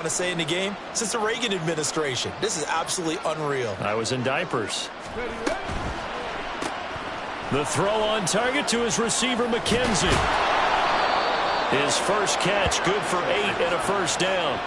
To say in the game since the Reagan administration. This is absolutely unreal. I was in diapers. The throw on target to his receiver, McKenzie. His first catch, good for 8 and a first down.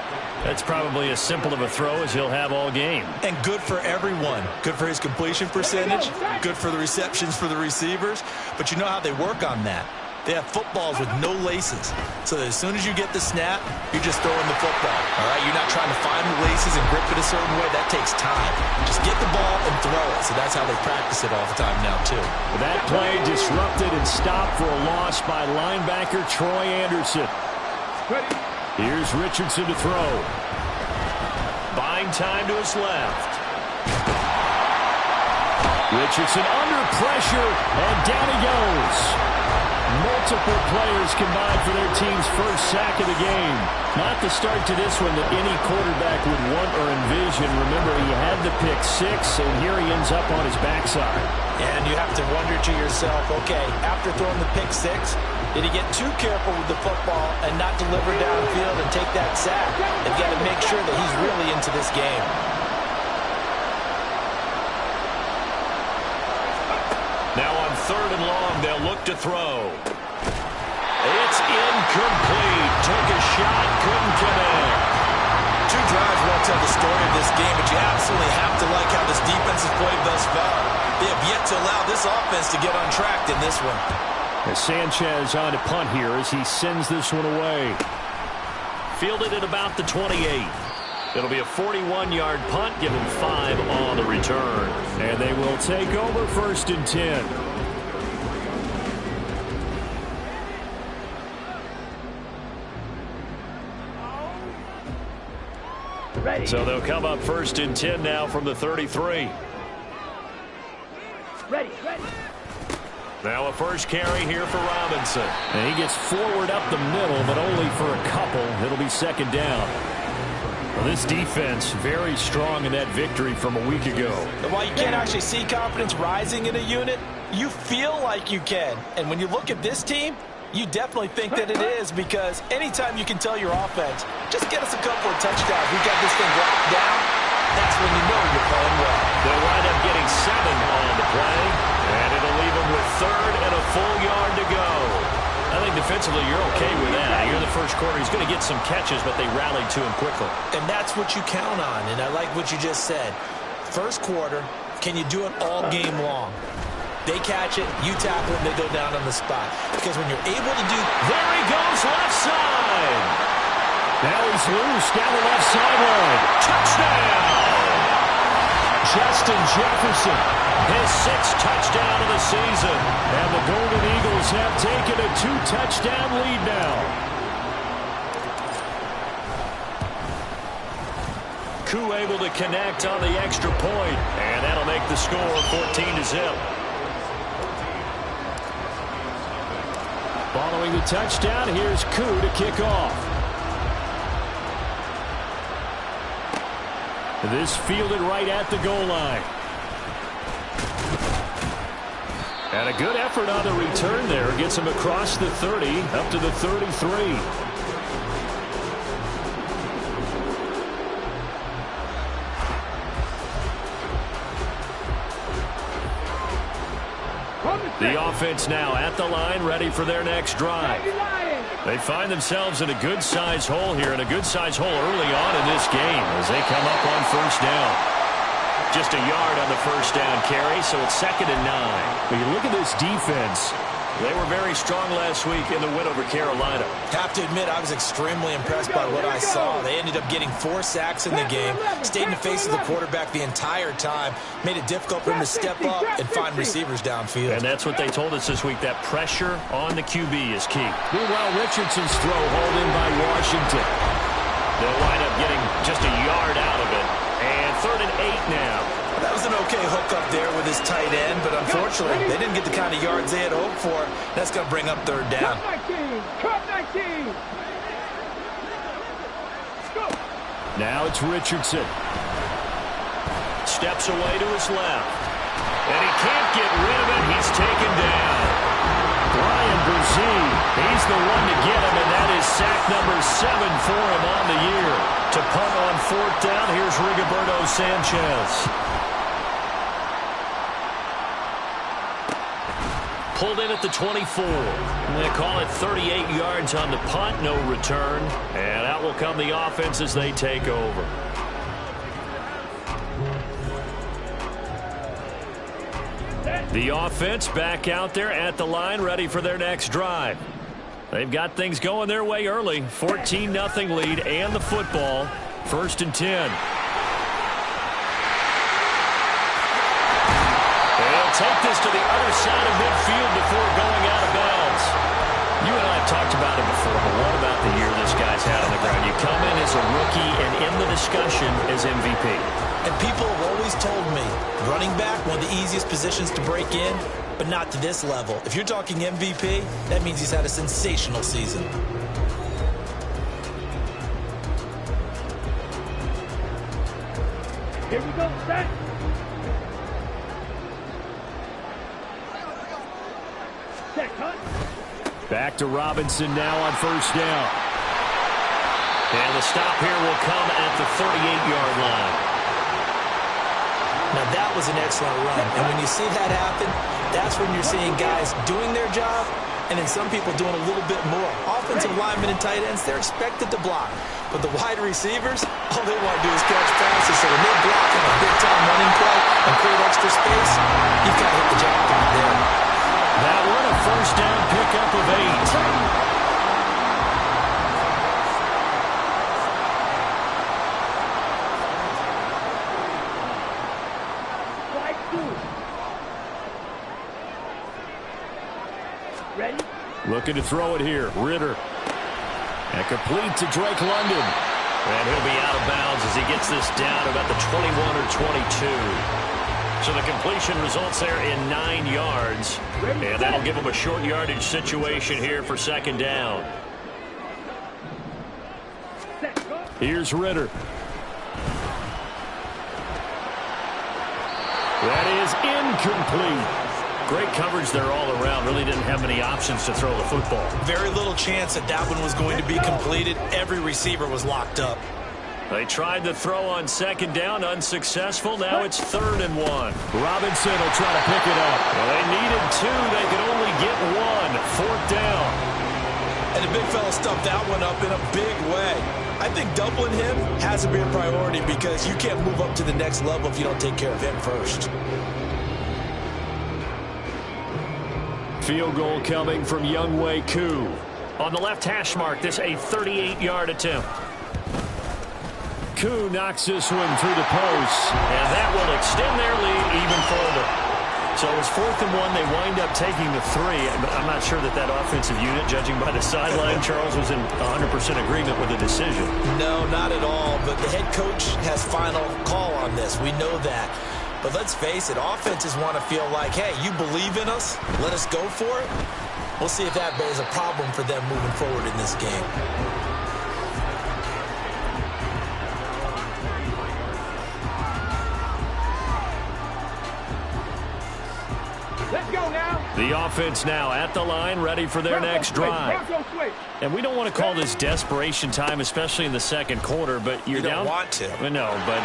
That's probably as simple of a throw as he'll have all game. And good for everyone. Good for his completion percentage. Good for the receptions for the receivers. But you know how they work on that. They have footballs with no laces. So that as soon as you get the snap, you're just throwing the football. All right? You're not trying to find the laces and grip it a certain way. That takes time. Just get the ball and throw it. So that's how they practice it all the time now, too. That play disrupted and stopped for a loss by linebacker Troy Anderson. Here's Richardson to throw. Buying time to his left. Richardson under pressure, and down he goes. Multiple players combined for their team's first sack of the game. Not the start to this one that any quarterback would want or envision. Remember, he had the pick 6, and here he ends up on his backside. And you have to wonder to yourself, okay, after throwing the pick 6, did he get too careful with the football and not deliver downfield and take that sack? They've got to make sure that he's really into this game. Now on 3rd and long, they'll look to throw. It's incomplete. Took a shot, couldn't connect. 2 drives won't tell the story of this game, but you absolutely have to like how this defense has played thus far. They have yet to allow this offense to get on track in this one. As Sanchez on to punt here as he sends this one away. Fielded at about the 28. It'll be a 41-yard punt, given 5 on the return. And they will take over 1st and 10. Ready. So they'll come up 1st and 10 now from the 33. Ready. Now a first carry here for Robinson. And he gets forward up the middle, but only for a couple. It'll be 2nd down. Well, this defense very strong in that victory from a week ago. And while you can't actually see confidence rising in a unit, you feel like you can. And when you look at this team, you definitely think that it is, because anytime you can tell your offense, just get us a couple of touchdowns, we got this thing locked down, that's when you know you're playing well. They'll wind up getting 7 on the play, and it'll leave them with 3rd and a full yard to go. I think defensively you're okay with that. You're in the first quarter. He's going to get some catches, but they rallied to him quickly. And that's what you count on, and I like what you just said. First quarter, can you do it all game long? They catch it, you tackle it, and they go down on the spot. Because when you're able to do... There he goes, left side. Now he's loose down the left sideline. Touchdown! Justin Jefferson, his 6th touchdown of the season. And the Golden Eagles have taken a 2-touchdown lead now. Koo able to connect on the extra point, and that'll make the score 14-0. Following the touchdown, here's Koo to kick off. This fielded right at the goal line. And a good effort on the return there. Gets him across the 30, up to the 33. The offense now at the line, ready for their next drive. They find themselves in a good-sized hole here, and a good-sized hole early on in this game as they come up on 1st down. Just a yard on the 1st down carry, so it's 2nd and 9. When you look at this defense, they were very strong last week in the win over Carolina. Have to admit, I was extremely impressed by what I saw. They ended up getting 4 sacks in the game, stayed in the face of the quarterback the entire time, made it difficult for him to step up and find receivers downfield. And that's what they told us this week, that pressure on the QB is key. Meanwhile, Richardson's throw hauled in by Washington. They'll wind up getting just a yard out of it. And 3rd and 8 now. That was an okay hook up there with his tight end, but unfortunately, they didn't get the kind of yards they had hoped for. That's going to bring up 3rd down. Cut 19. Now it's Richardson. Steps away to his left. And he can't get rid of it. He's taken down. Brian Brzee, he's the one to get him, and that is sack number 7 for him on the year. To punt on 4th down, here's Rigoberto Sanchez. Pulled in at the 24. They call it 38 yards on the punt, no return. And out will come the offense as they take over. The offense back out there at the line, ready for their next drive. They've got things going their way early. 14-0 lead and the football. 1st and 10. They'll take this to the other side of midfield before going out of bounds. You and I have talked about it before, but what about the year this guy's had on the ground? You come in as a rookie and in the discussion as MVP. And people have always told me, running back, one of the easiest positions to break in, but not to this level. If you're talking MVP, that means he's had a sensational season. Here we go, set. Set, cut. Back to Robinson now on 1st down. And the stop here will come at the 38-yard line. Now that was an excellent run, and when you see that happen, that's when you're seeing guys doing their job, and then some people doing a little bit more. Offensive linemen and tight ends, they're expected to block, but the wide receivers, all they want to do is catch passes, so when they block on a big-time running play and create extra space, you've got to hit the jackpot there. That one a 1st down pickup of 8. Ready? Looking to throw it here. Ritter. And complete to Drake London. And he'll be out of bounds as he gets this down about the 21 or 22. So the completion results there in 9 yards. And that'll give him a short yardage situation here for 2nd down. Here's Ritter. That is incomplete. Great coverage there all around. Really didn't have many options to throw the football. Very little chance that that one was going to be completed. Every receiver was locked up. They tried to throw on 2nd down, unsuccessful. Now it's 3rd and 1. Robinson will try to pick it up. Well, they needed 2. They could only get 1. 4th down. And the big fella stuffed that one up in a big way. I think doubling him has to be a priority because you can't move up to the next level if you don't take care of him first. Field goal coming from Younghoe Koo. On the left hash mark, this a 38-yard attempt. Koo knocks this one through the post, and that will extend their lead even further. So it was 4th and 1. They wind up taking the 3. I'm not sure that offensive unit, judging by the sideline, Charles, was in 100% agreement with the decision. No, not at all. But the head coach has final call on this. We know that. But let's face it, offenses want to feel like, hey, you believe in us, let us go for it. We'll see if that is a problem for them moving forward in this game. Let's go now. The offense now at the line, ready for their next drive. And we don't want to call this desperation time, especially in the 2nd quarter, but you're down. You don't want to. No, but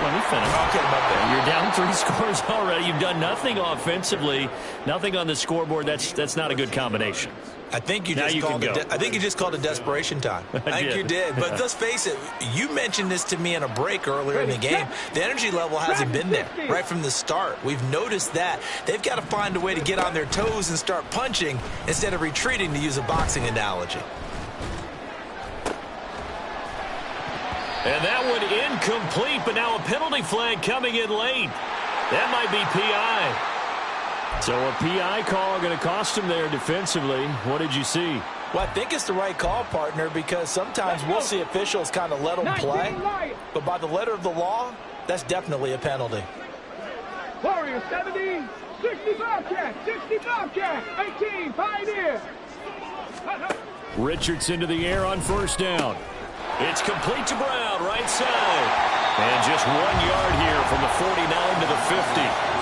let me finish. Okay, you're down 3 scores already. You've done nothing offensively, nothing on the scoreboard. That's not a good combination. I think you just called it desperation time. I think you did. But let's face it, you mentioned this to me in a break earlier in the game. The energy level hasn't been there right from the start. We've noticed that. They've got to find a way to get on their toes and start punching instead of retreating, to use a boxing analogy. And that one incomplete, but now a penalty flag coming in late. That might be PI. So a PI call going to cost him there defensively. What did you see? Well, I think it's the right call, partner, because sometimes we'll see officials kind of let them play. But by the letter of the law, that's definitely a penalty. Warrior 70, 65 cat, 65 cat, 18, Pioneer. Richardson to the air on 1st down. It's complete to Brown, right side. And just 1 yard here from the 49 to the 50.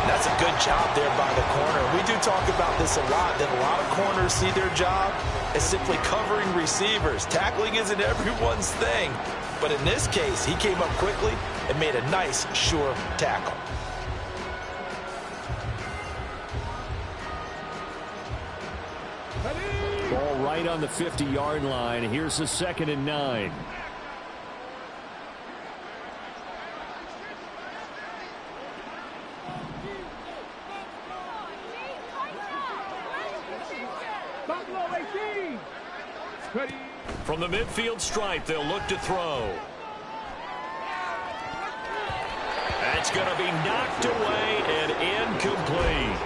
That's a good job there by the corner. We do talk about this a lot, that a lot of corners see their job as simply covering receivers. Tackling isn't everyone's thing. But in this case, he came up quickly and made a nice, sure tackle. Ball right on the 50-yard line. Here's the 2nd and 9. From the midfield stripe, they'll look to throw. That's going to be knocked away and incomplete.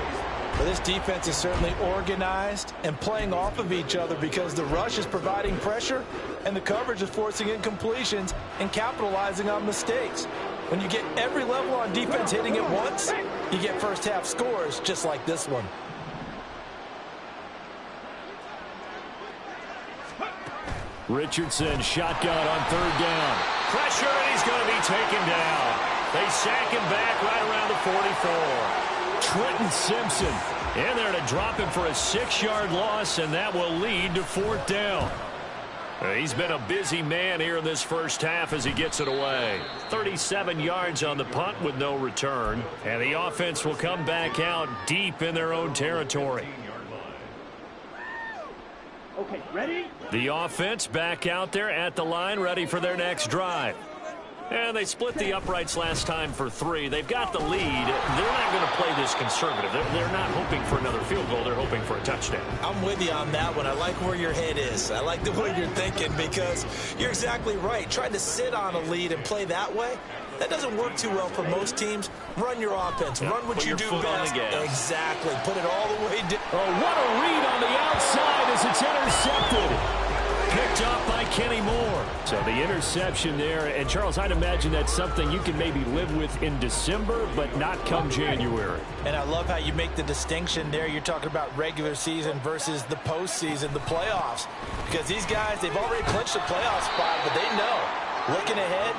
Well, this defense is certainly organized and playing off of each other because the rush is providing pressure and the coverage is forcing incompletions and capitalizing on mistakes. When you get every level on defense hitting at once, you get first half scores just like this one. Richardson shotgun on 3rd down. Pressure, and he's going to be taken down. They sack him back right around the 44. Trenton Simpson in there to drop him for a 6-yard loss, and that will lead to 4th down. He's been a busy man here in this first half as he gets it away. 37 yards on the punt with no return, and the offense will come back out deep in their own territory. Okay, ready? The offense back out there at the line, ready for their next drive. And they split the uprights last time for 3. They've got the lead. They're not going to play this conservative. They're not hoping for another field goal. They're hoping for a touchdown. I'm with you on that one. I like where your head is. I like the way you're thinking because you're exactly right. Trying to sit on a lead and play that way, that doesn't work too well for most teams. Run your offense. Yeah, run what you do best. Exactly. Put it all the way down. Oh, what a read on the outside as it's intercepted. Picked off by Kenny Moore. So the interception there. And, Charles, I'd imagine that's something you can maybe live with in December, but not come January. And I love how you make the distinction there. You're talking about regular season versus the postseason, the playoffs. Because these guys, they've already clinched the playoff spot, but they know, looking ahead,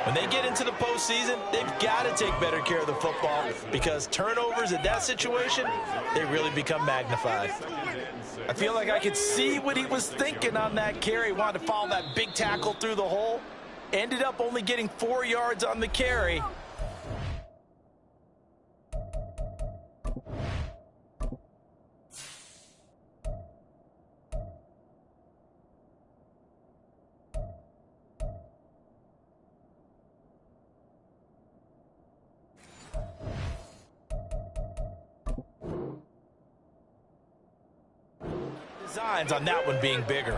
when they get into the postseason, they've got to take better care of the football because turnovers in that situation, they really become magnified. I feel like I could see what he was thinking on that carry. He wanted to follow that big tackle through the hole. Ended up only getting 4 yards on the carry. Designs on that one being bigger.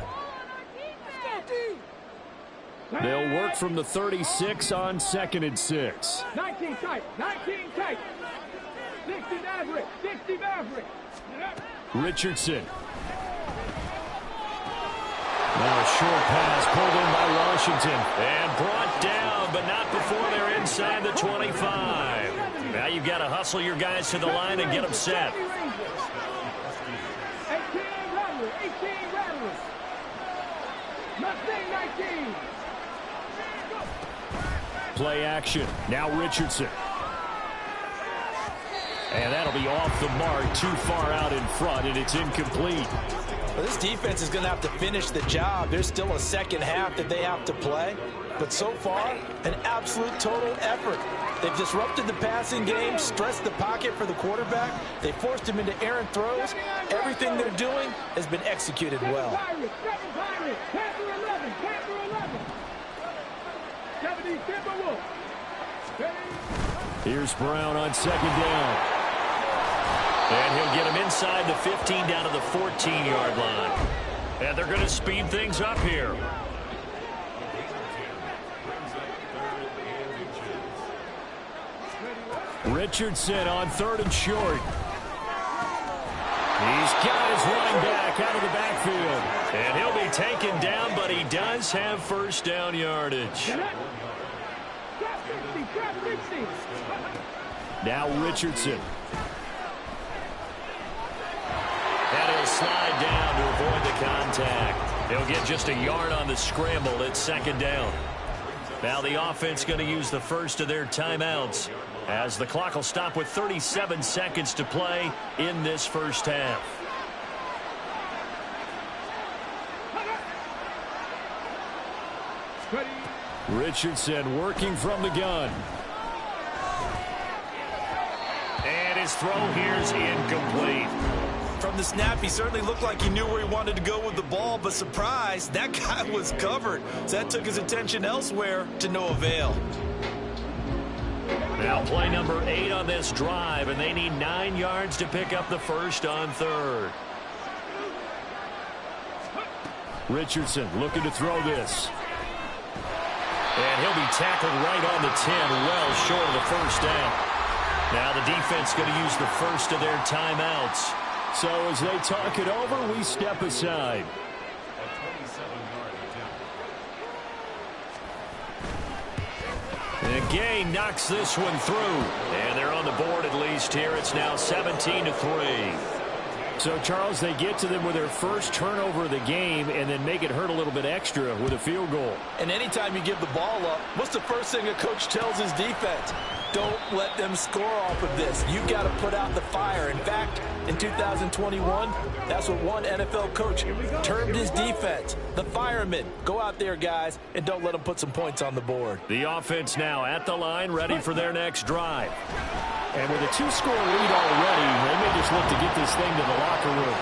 They'll work from the 36 on 2nd and 6. 19 tight, 19 tight. 60 Maverick, 60 Maverick. Richardson. Now a short pass pulled in by Washington. And brought down, but not before they're inside the 25. Now you've got to hustle your guys to the line and get them set. 18 Rivalry. Mustang 19. Play action. Now Richardson. And that'll be off the mark, too far out in front, and it's incomplete. Well, this defense is going to have to finish the job. There's still a second half that they have to play. But so far, an absolute total effort. They've disrupted the passing game, stressed the pocket for the quarterback. They forced him into errant throws. Everything they're doing has been executed well. 70 Timberwolves. Here's Brown on 2nd down. And he'll get him inside the 15 down to the 14-yard line. And they're going to speed things up here. Richardson on 3rd and short. He's got his running back out of the backfield. And he'll be taken down, but he does have first down yardage. Now Richardson. And he'll slide down to avoid the contact. He'll get just a yard on the scramble at 2nd down. Now the offense going to use the first of their timeouts as the clock will stop with 37 seconds to play in this first half. Richardson working from the gun. And his throw here is incomplete. From the snap, he certainly looked like he knew where he wanted to go with the ball, but surprise, that guy was covered. So that took his attention elsewhere to no avail. Now play number 8 on this drive, and they need 9 yards to pick up the first on third. Richardson looking to throw this. And he'll be tackled right on the 10, well short of the first down. Now the defense going to use the first of their timeouts. So as they talk it over, we step aside. And Gay knocks this one through. And they're on the board at least here. It's now 17-3. So, Charles, they get to them with their first turnover of the game and then make it hurt a little bit extra with a field goal. And anytime you give the ball up, what's the first thing a coach tells his defense? Don't let them score off of this. You've got to put out the fire. In fact, in 2021, that's what one NFL coach termed his defense, the firemen. Go out there, guys, and don't let them put some points on the board. The offense now at the line, ready for their next drive. And with a 2-score lead already, they may just look to get this thing to the locker room.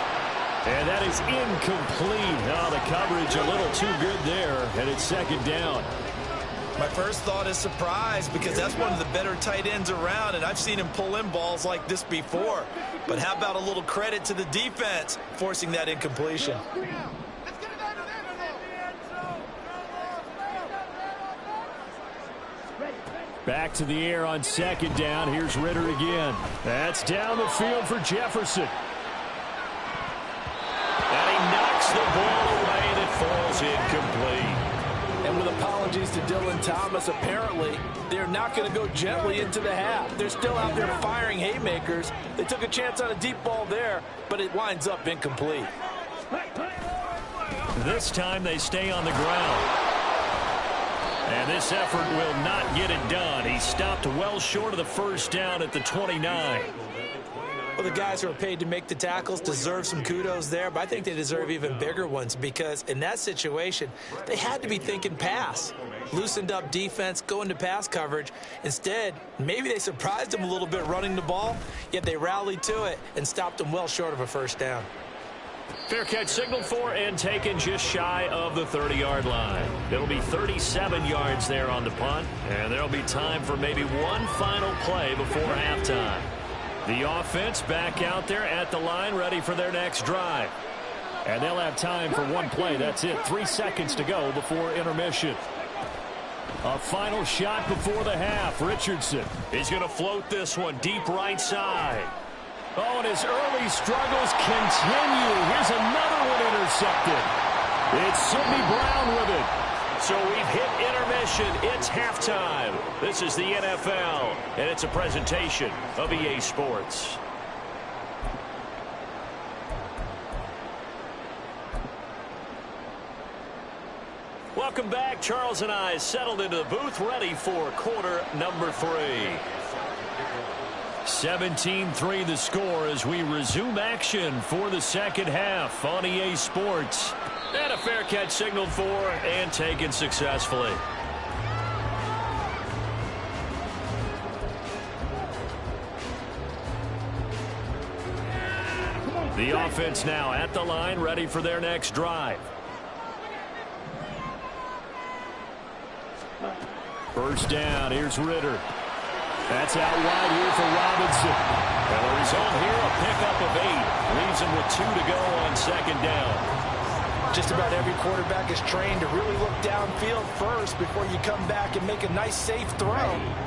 And that is incomplete. Oh, the coverage a little too good there, and it's second down. My first thought is surprise, because that's one of the better tight ends around, and I've seen him pull in balls like this before. But how about a little credit to the defense forcing that incompletion? Back to the air on second down. Here's Ritter again. That's down the field for Jefferson. And he knocks the ball away, and it falls incomplete. And with apologies to Dylan Thomas, apparently they're not going to go gently into the half. They're still out there firing haymakers. They took a chance on a deep ball there, but it winds up incomplete. This time they stay on the ground. And this effort will not get it done. He stopped well short of the first down at the 29. Well, the guys who are paid to make the tackles deserve some kudos there, but I think they deserve even bigger ones, because in that situation, they had to be thinking pass. Loosened up defense, going to pass coverage. Instead, maybe they surprised them a little bit running the ball, yet they rallied to it and stopped them well short of a first down. Fair catch signaled for and taken just shy of the 30-yard line. It'll be 37 yards there on the punt, and there'll be time for maybe one final play before halftime. The offense back out there at the line, ready for their next drive. And they'll have time for one play. That's it. 3 seconds to go before intermission. A final shot before the half. Richardson. He's going to float this one deep right side. Oh, and his early struggles continue. Here's another one intercepted. It's Sidney Brown with it. So we've hit intermission. It's halftime. This is the NFL, and it's a presentation of EA Sports. Welcome back. Charles and I settled into the booth, ready for quarter number 3. 17-3 the score as we resume action for the second half on EA Sports. And a fair catch signaled for and taken successfully. The offense now at the line, ready for their next drive. First down, here's Ritter. That's out wide here for Robinson. And the result here, a pickup of 8. Leaves him with 2 to go on second down. Just about every quarterback is trained to really look downfield first before you come back and make a nice, safe throw.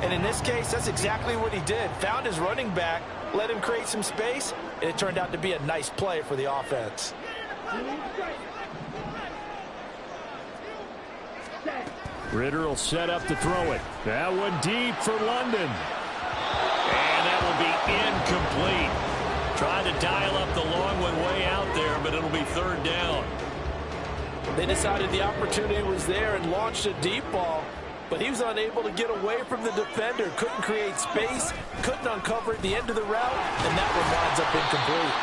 And in this case, that's exactly what he did. Found his running back, let him create some space, and it turned out to be a nice play for the offense. Ritter will set up to throw it. That one deep for London. And that will be incomplete. Trying to dial up the long one way out there, but it'll be third down. They decided the opportunity was there and launched a deep ball. but he was unable to get away from the defender. Couldn't create space, couldn't uncover at the end of the route, and that one winds up incomplete.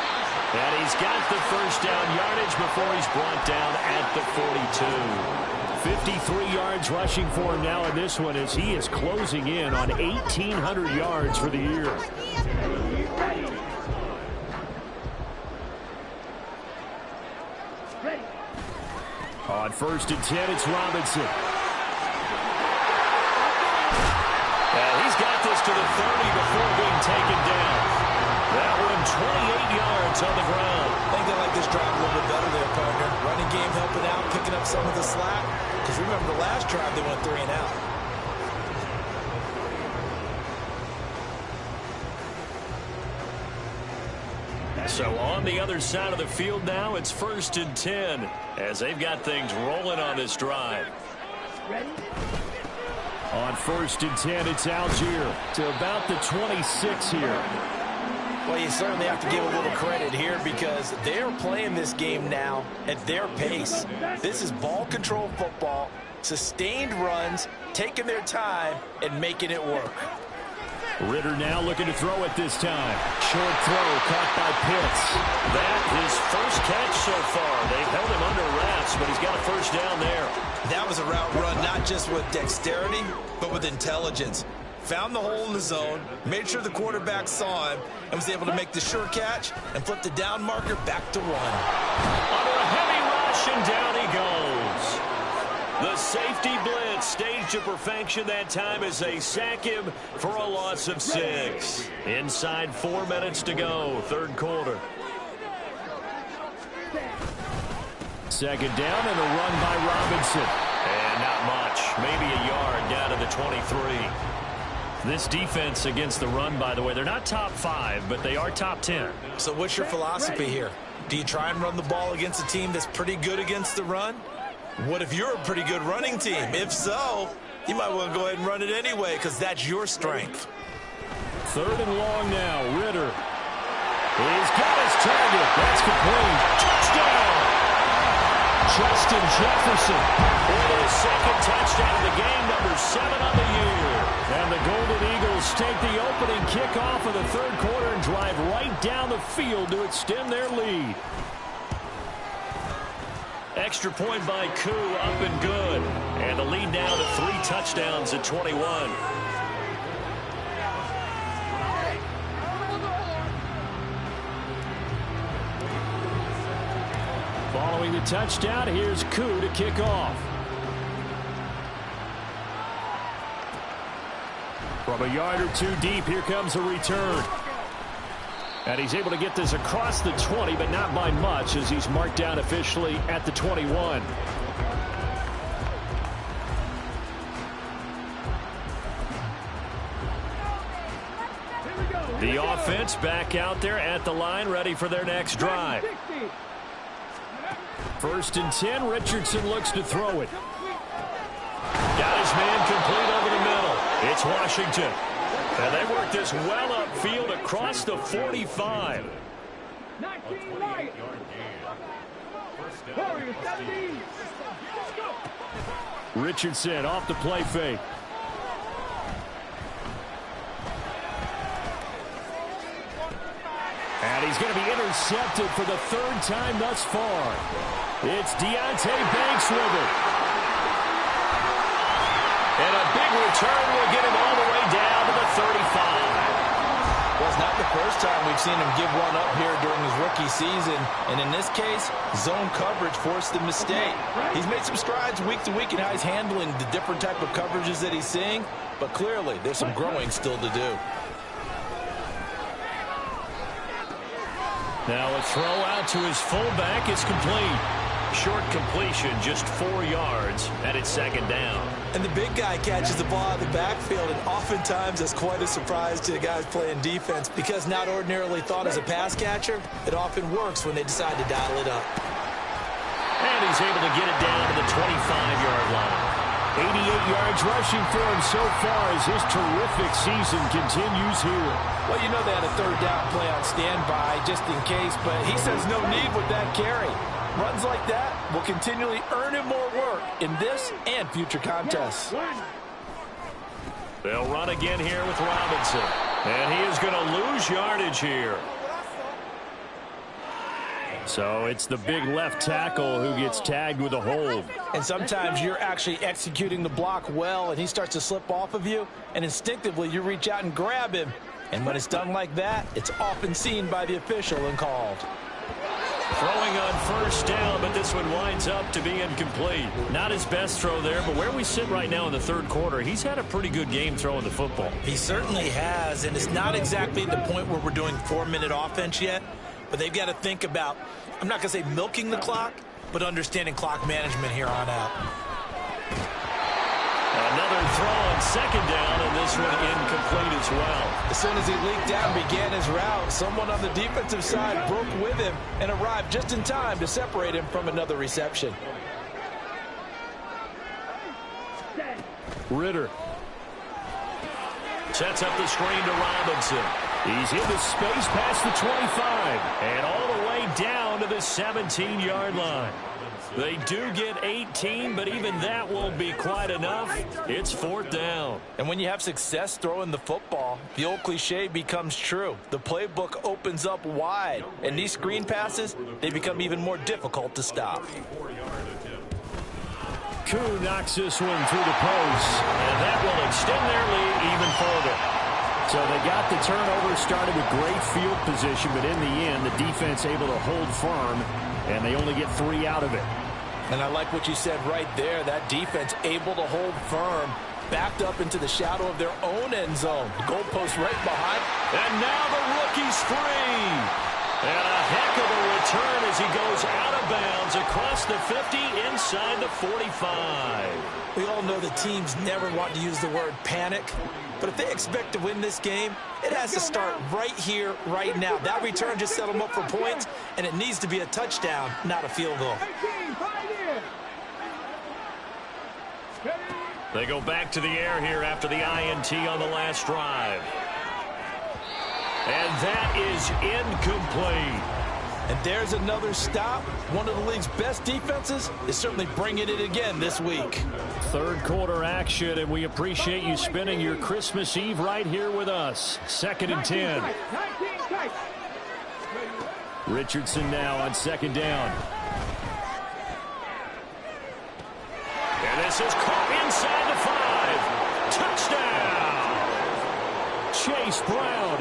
And he's got the first down yardage before he's brought down at the 42. 53 yards rushing for him now in this one as he is closing in on 1,800 yards for the year. On 1st and 10, it's Robinson. And he's got this to the 30 before being taken down. That one 28 yards on the ground. I think they like this drive a little bit better there, partner. Running game helping out, picking up some of the slack. Because remember the last drive they went 3 and out. So on the other side of the field now, it's 1st and 10 as they've got things rolling on this drive. On 1st and 10, it's Algier to about the 26 here. Well, you certainly have to give a little credit here because they're playing this game now at their pace. This is ball control football, sustained runs, taking their time, and making it work. Ritter now looking to throw it this time. Short throw caught by Pitts. That his first catch so far. They've held him under wraps, but he's got a first down there. That was a route run not just with dexterity, but with intelligence. Found the hole in the zone, made sure the quarterback saw him, and was able to make the sure catch and flip the down marker back to 1. Under a heavy rush, and down he goes. The safety blitz staged to perfection that time as they sack him for a loss of 6. Inside 4 minutes to go, 3rd quarter. 2nd down and a run by Robinson. And not much, maybe a yard down to the 23. This defense against the run, by the way, they're not top 5, but they are top 10. So what's your philosophy here? Do you try and run the ball against a team that's pretty good against the run? What if you're a pretty good running team? If so, you might want to go ahead and run it anyway because that's your strength. 3rd and long now. Ritter. He's got his target. That's complete. Touchdown! Justin Jefferson with his 2nd touchdown of the game, number 7 on the year. And the Golden Eagles take the opening kickoff of the 3rd quarter and drive right down the field to extend their lead. Extra point by Koo, up and good. And the lead now to 3 touchdowns at 21. Following the touchdown, here's Koo to kick off. From a yard or 2 deep, here comes a return. And he's able to get this across the 20, but not by much as he's marked down officially at the 21. The offense back out there at the line, ready for their next drive. 1st and 10, Richardson looks to throw it. Got his man complete over the middle. It's Washington. And they work this well upfield across the 45. 19 Lions. Warriors 17. Richardson off the play fake. And he's going to be intercepted for the 3rd time thus far. It's Deontay Banks with it. And a big return will get him all the way down to the 35. Well, it's not the first time we've seen him give one up here during his rookie season. And in this case, zone coverage forced the mistake. He's made some strides week to week in how he's handling the different type of coverages that he's seeing. But clearly, there's some growing still to do. Now a throw out to his fullback is complete. Short completion, just 4 yards, and it's 2nd down. And the big guy catches the ball out of the backfield, and oftentimes that's quite a surprise to the guys playing defense because not ordinarily thought as a pass catcher, it often works when they decide to dial it up. And he's able to get it down to the 25-yard line. 88 yards rushing for him so far as his terrific season continues here. Well, you know they had a 3rd down play on standby just in case, but he says no need with that carry. Runs like that will continually earn him more work in this and future contests. They'll run again here with Robinson. And he is going to lose yardage here. So it's the big left tackle who gets tagged with a hold. And sometimes you're actually executing the block well, and he starts to slip off of you, and instinctively you reach out and grab him. And when it's done like that, it's often seen by the official and called. Throwing on first down, but this one winds up to be incomplete. Not his best throw there, but where we sit right now in the third quarter, he's had a pretty good game throwing the football. He certainly has, and it's not exactly the point where we're doing 4-minute offense yet, but they've got to think about, I'm not going to say milking the clock, but understanding clock management here on out. Another throw on second down, and this one incomplete as well. As soon as he leaked out and began his route, someone on the defensive side broke with him and arrived just in time to separate him from another reception. Ritter sets up the screen to Robinson. He's into space past the 25 and all the way down to the 17-yard line. They do get 18, but even that won't be quite enough. It's fourth down. And when you have success throwing the football, the old cliche becomes true. The playbook opens up wide, and these screen passes, they become even more difficult to stop. Koo knocks this one through the post, and that will extend their lead even further. So they got the turnover, started with great field position, but in the end, the defense able to hold firm, and they only get 3 out of it. And I like what you said right there. That defense able to hold firm, backed up into the shadow of their own end zone. The goalpost right behind. And now the rookie's free. And a heck of a return as he goes out of bounds across the 50 inside the 45. We all know the teams never want to use the word panic, but if they expect to win this game, it has to start right here, right now. That return just set them up for points, and it needs to be a touchdown, not a field goal. They go back to the air here after the INT on the last drive. And that is incomplete. And there's another stop. One of the league's best defenses is certainly bringing it again this week. Third quarter action, and we appreciate you spending your Christmas Eve right here with us. 2nd and 10. Richardson now on second down. And this is caught inside the 5. Touchdown! Chase Brown.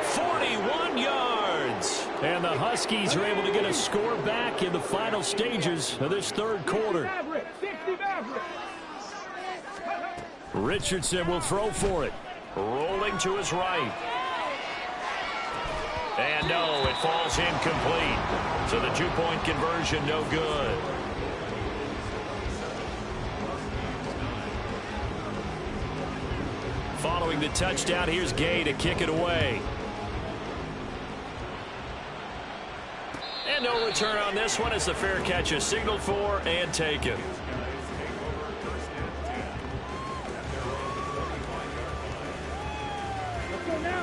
41 yards. And the Huskies are able to get a score back in the final stages of this third quarter. Richardson will throw for it. Rolling to his right. And no, it falls incomplete. So the 2-point conversion no good. Following the touchdown, here's Gay to kick it away. And no return on this one as the fair catch is signaled for and taken.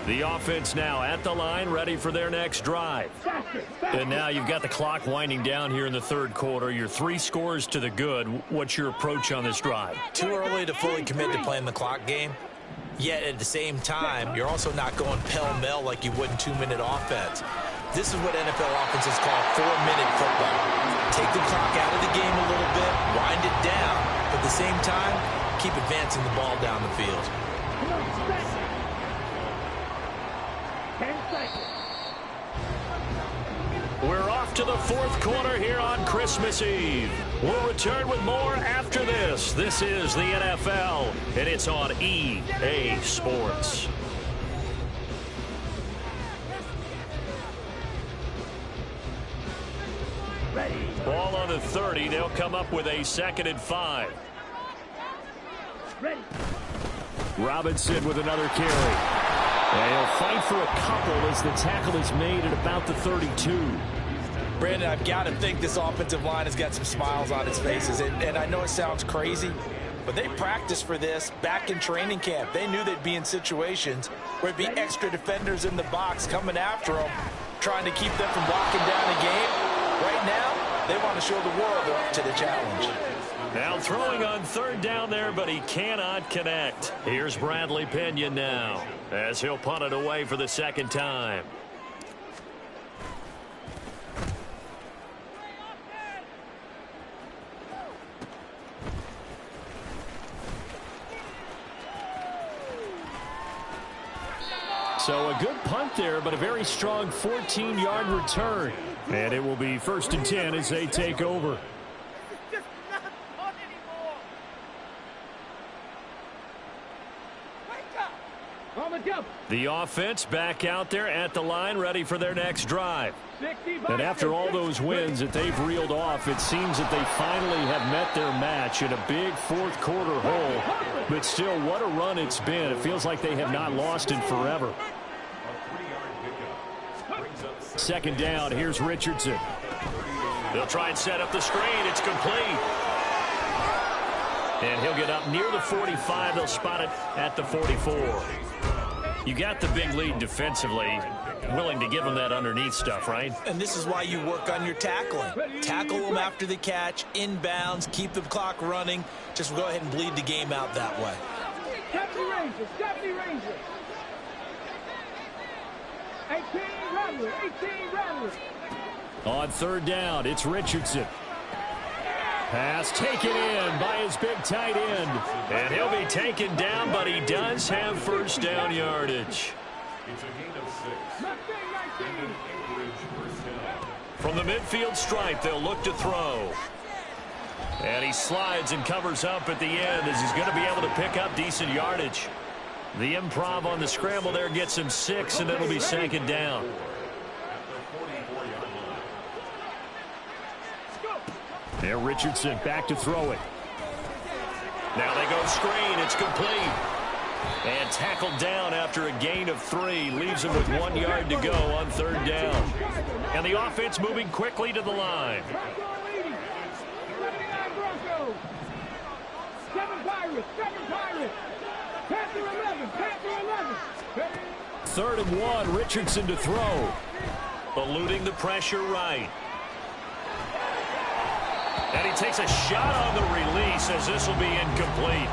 The offense now at the line, ready for their next drive. And now you've got the clock winding down here in the third quarter. You're 3 scores to the good. What's your approach on this drive? Too early to fully commit to playing the clock game. Yet at the same time, you're also not going pell-mell like you would in 2-minute offense. This is what NFL offenses call 4-minute football. Take the clock out of the game a little bit, wind it down, but at the same time, keep advancing the ball down the field. 10 seconds. We're off to the fourth quarter here on Christmas Eve. We'll return with more after this. This is the NFL, and it's on EA Sports. Ball on the 30. They'll come up with a 2nd and 5. Ready. Robinson with another carry. And he'll fight for a couple as the tackle is made at about the 32. Brandon, I've got to think this offensive line has got some smiles on its faces. And I know it sounds crazy, but they practiced for this back in training camp. They knew they'd be in situations where it'd be extra defenders in the box coming after them, trying to keep them from locking down a game. Right now, they want to show the world they're up to the challenge. Now throwing on third down there, but he cannot connect. Here's Bradley Pinion now as he'll punt it away for the second time. So a good punt there, but a very strong 14-yard return. And it will be 1st and 10 as they take over. The offense back out there at the line, ready for their next drive. And after all those wins that they've reeled off, it seems that they finally have met their match in a big fourth-quarter hole. But still, what a run it's been. It feels like they have not lost in forever. Second down, here's Richardson. They'll try and set up the screen. It's complete. And he'll get up near the 45. They'll spot it at the 44. You got the big lead defensively, willing to give them that underneath stuff, right? And this is why you work on your tackling. Tackle them after the catch, inbounds, keep the clock running. Just go ahead and bleed the game out that way. Deputy Rangers. 18 Rivalry. On third down, it's Richardson. Pass taken in by his big tight end. And he'll be taken down, but he does have first down yardage. From the midfield stripe, they'll look to throw. And he slides and covers up at the end as he's going to be able to pick up decent yardage. The improv on the scramble there gets him 6, and it'll be second down. There, Richardson back to throw it. Now they go screen. It's complete. And tackled down after a gain of 3. Leaves him with 1 yard to go on third down. And the offense moving quickly to the line. 7 Pirates. Panther 11. 3rd and 1. Richardson to throw. Eluding the pressure right. And he takes a shot on the release as this will be incomplete.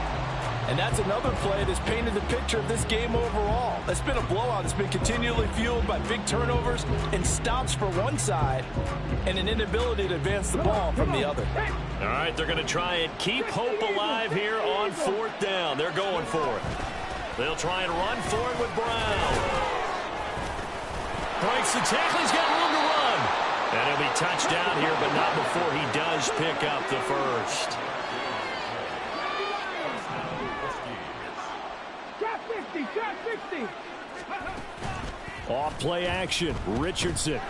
And that's another play that's painted the picture of this game overall. It's been a blowout. It's been continually fueled by big turnovers and stops for one side and an inability to advance the ball from the other. All right, they're going to try and keep hope alive here on 4th down. They're going for it. They'll try and run for it with Brown. Breaks the tackle. He's got room to run. And he'll be touched down here, but not before he does pick up the first. Shot 60. Off play action. Richardson.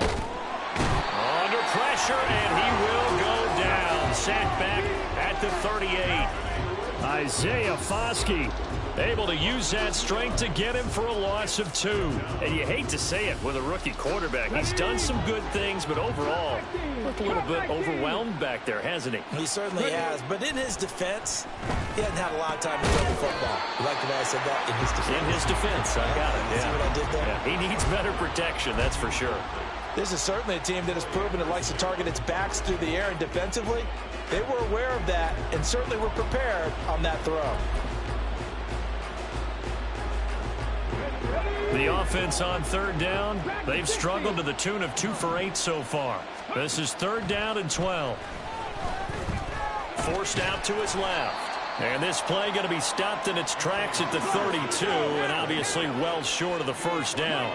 Under pressure, and he will go down. Sacked back at the 38. Isaiah Foskey able to use that strength to get him for a loss of 2. And you hate to say it with a rookie quarterback. He's done some good things, but overall, looked a little bit overwhelmed back there, hasn't he? He certainly has. But in his defense, he hasn't had a lot of time to throw the football. You like the way I said that? In his defense. In his defense, I got it. See what I did there? Yeah, he needs better protection, that's for sure. This is certainly a team that has proven it likes to target its backs through the air, and defensively, they were aware of that and certainly were prepared on that throw. The offense on third down, they've struggled to the tune of 2 for 8 so far. This is 3rd down and 12. Forced out to his left. And this play going to be stopped in its tracks at the 32, and obviously well short of the first down.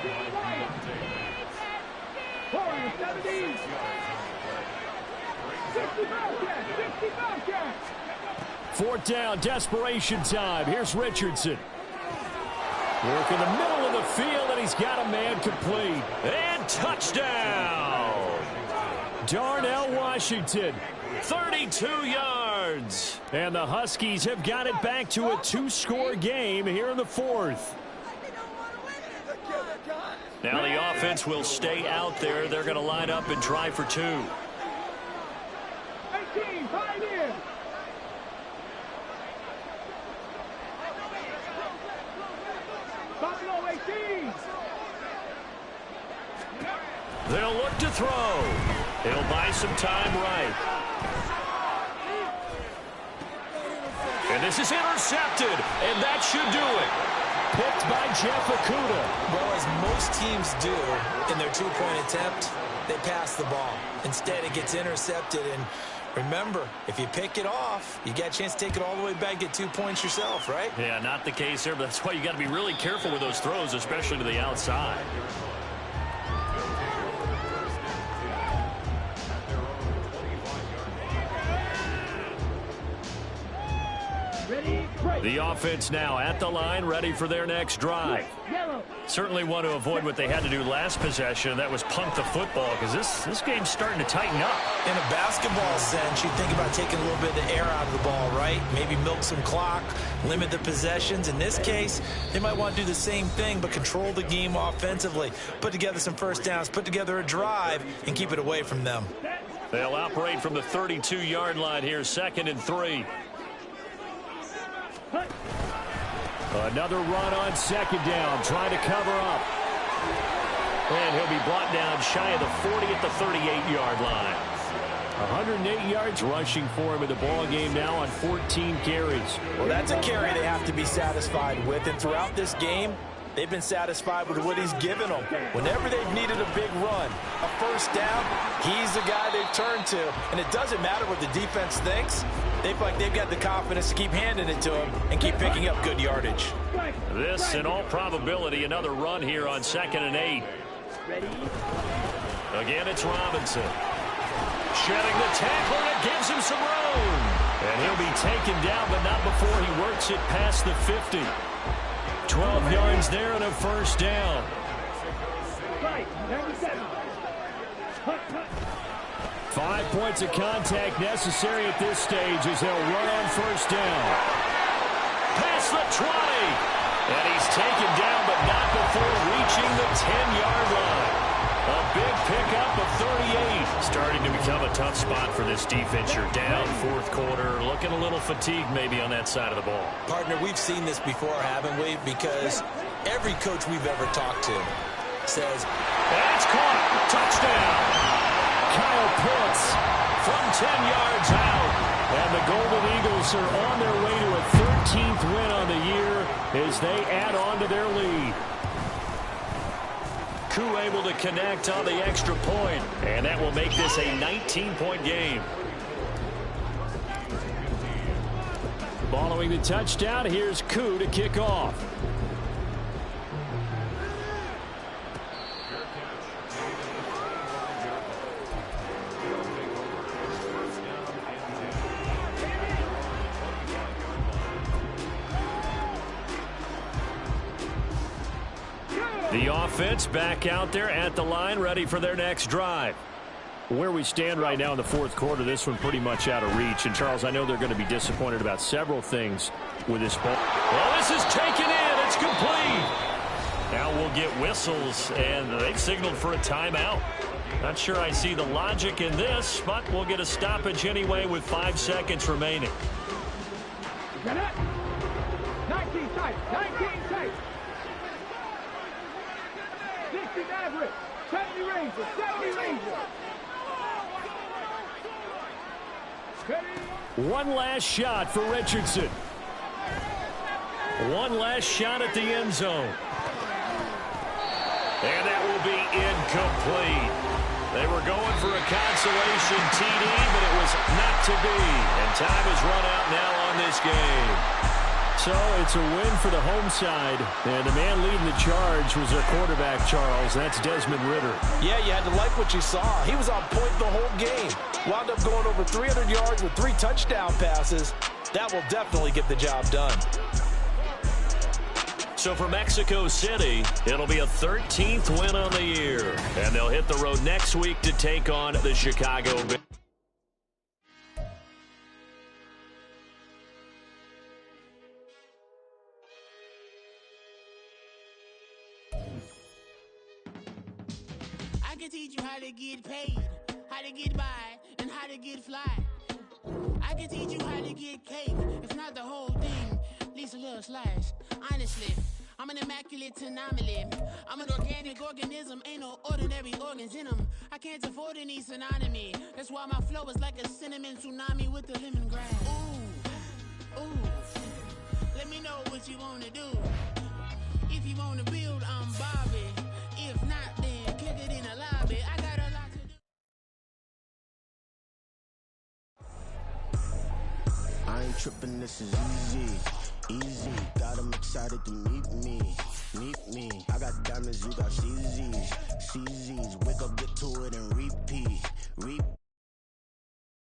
4th down, desperation time. Here's Richardson. Work in the middle of the field, and he's got a man complete. And touchdown! Darnell Washington, 32 yards. And the Huskies have got it back to a 2-score game here in the 4th. Now the offense will stay out there. They're going to line up and try for 2. 18, Pioneer. Buffalo 18. They'll look to throw. He'll buy some time right. And this is intercepted, and that should do it. Picked by Jeff Okudah. Well, as most teams do in their two-point attempt, they pass the ball. Instead, it gets intercepted, and remember, if you pick it off, you got a chance to take it all the way back, get 2 points yourself, right? Yeah, not the case here, but that's why you got to be really careful with those throws, especially to the outside. The offense now at the line, ready for their next drive. Certainly want to avoid what they had to do last possession. That was punt the football, because this game's starting to tighten up. In a basketball sense, you think about taking a little bit of the air out of the ball, right? Maybe milk some clock, limit the possessions. In this case, they might want to do the same thing, but control the game offensively. Put together some first downs, put together a drive, and keep it away from them. They'll operate from the 32-yard line here, 2nd and 3. Another run on 2nd down, trying to cover up. And he'll be brought down shy of the 40 at the 38-yard line. 108 yards rushing for him in the ball game now on 14 carries. Well, that's a carry they have to be satisfied with. And throughout this game, they've been satisfied with what he's given them. Whenever they've needed a big run, a first down, he's the guy they've turned to. And it doesn't matter what the defense thinks. They feel like they've got the confidence to keep handing it to him and keep picking up good yardage. This, in all probability, another run here on 2nd and 8. Again, it's Robinson. Shedding the tackle, and it gives him some room. And he'll be taken down, but not before he works it past the 50. 12 yards there and a first down. 5 points of contact necessary at this stage as they'll run on first down. Past the 20. And he's taken down, but not before reaching the 10-yard line. A big pickup of 38. Starting to become a tough spot for this defense. You're down 4th quarter, looking a little fatigued maybe on that side of the ball. Partner, we've seen this before, haven't we? Because every coach we've ever talked to says, that's caught. Touchdown. Kyle Pitts from 10 yards out. And the Golden Eagles are on their way to a 13th win on the year as they add on to their lead. Koo able to connect on the extra point, and that will make this a 19-point game. Following the touchdown, here's Koo to kick off. The offense back out there at the line, ready for their next drive. Where we stand right now in the 4th quarter, this one pretty much out of reach. And, Charles, I know they're going to be disappointed about several things with this ball. Well, this is taken in. It's complete. Now we'll get whistles, and they've signaled for a timeout. Not sure I see the logic in this, but we'll get a stoppage anyway with 5 seconds remaining. 19 tight, 19 tight. 60 average, 70 Rangers, 70 Rangers. One last shot for Richardson. One last shot at the end zone. And that will be incomplete. They were going for a consolation TD, but it was not to be. And time has run out now on this game. So it's a win for the home side. And the man leading the charge was their quarterback, Charles. That's Desmond Ridder. Yeah, you had to like what you saw. He was on point the whole game. Wound up going over 300 yards with 3 touchdown passes. That will definitely get the job done. So for Mexico City, it'll be a 13th win on the year. And they'll hit the road next week to take on the Chicago Bears. I can teach you how to get paid, how to get by, and how to get fly. I can teach you how to get cake, if not the whole thing, at least a little slice. Honestly, I'm an immaculate anomaly. I'm an organic organism, ain't no ordinary organs in them. I can't afford any synonymy. That's why my flow is like a cinnamon tsunami with the lemongrass. Ooh, Ooh, let me know what you wanna do. If you wanna build, I'm Bobby. If not, then kick it in the lobby. I got a lot to do. I ain't tripping, this is easy. Easy, got 'em excited to meet me. I got diamonds, you got CZs. CZs, wake up, get to it and